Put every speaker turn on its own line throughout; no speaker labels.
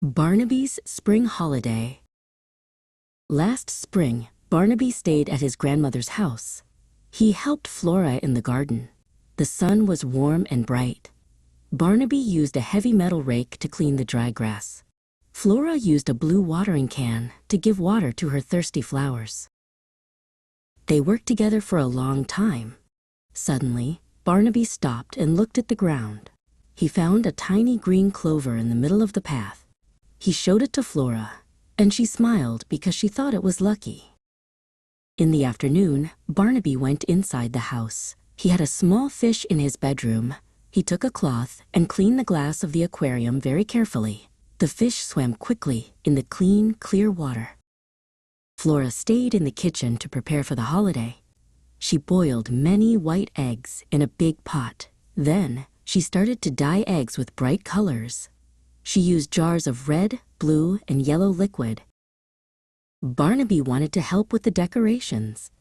Barnaby's Spring Holiday. Last spring, Barnaby stayed at his grandmother's house. He helped Flora in the garden. The sun was warm and bright. Barnaby used a heavy metal rake to clean the dry grass. Flora used a blue watering can to give water to her thirsty flowers. They worked together for a long time. Suddenly, Barnaby stopped and looked at the ground. He found a tiny green clover in the middle of the path. He showed it to Flora, and she smiled because she thought it was lucky. In the afternoon, Barnaby went inside the house. He had a small fish in his bedroom. He took a cloth and cleaned the glass of the aquarium very carefully. The fish swam quickly in the clean, clear water. Flora stayed in the kitchen to prepare for the holiday. She boiled many white eggs in a big pot. Then, she started to dye eggs with bright colors. She used jars of red, blue, and yellow liquid. Barnaby wanted to help with the decorations.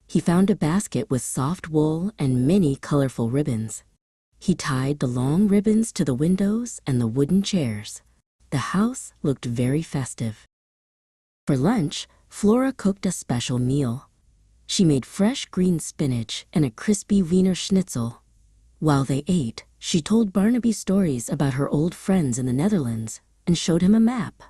He found a basket with soft wool and many colorful ribbons. He tied the long ribbons to the windows and the wooden chairs. The house looked very festive. For lunch, Flora cooked a special meal. She made fresh green spinach and a crispy Wiener Schnitzel. While they ate, she told Barnaby stories about her old friends in the Netherlands and showed him a map.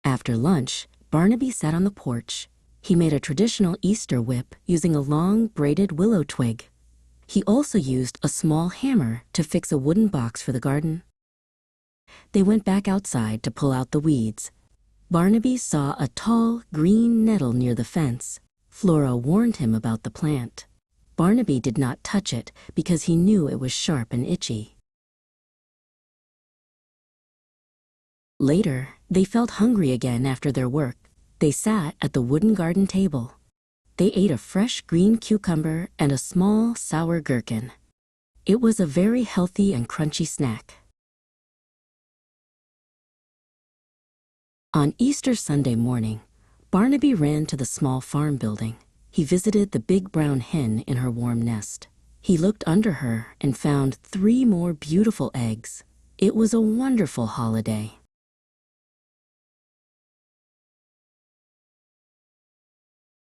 After lunch, Barnaby sat on the porch. He made a traditional Easter whip using a long braided willow twig. He also used a small hammer to fix a wooden box for the garden. They went back outside to pull out the weeds. Barnaby saw a tall, green nettle near the fence. Flora warned him about the plant. Barnaby did not touch it because he knew it was sharp and itchy. Later, they felt hungry again after their work. They sat at the wooden garden table. They ate a fresh green cucumber and a small sour gherkin. It was a very healthy and crunchy snack. On Easter Sunday morning, Barnaby ran to the small farm building. He visited the big brown hen in her warm nest. He looked under her and found 3 more beautiful eggs. It was a wonderful holiday.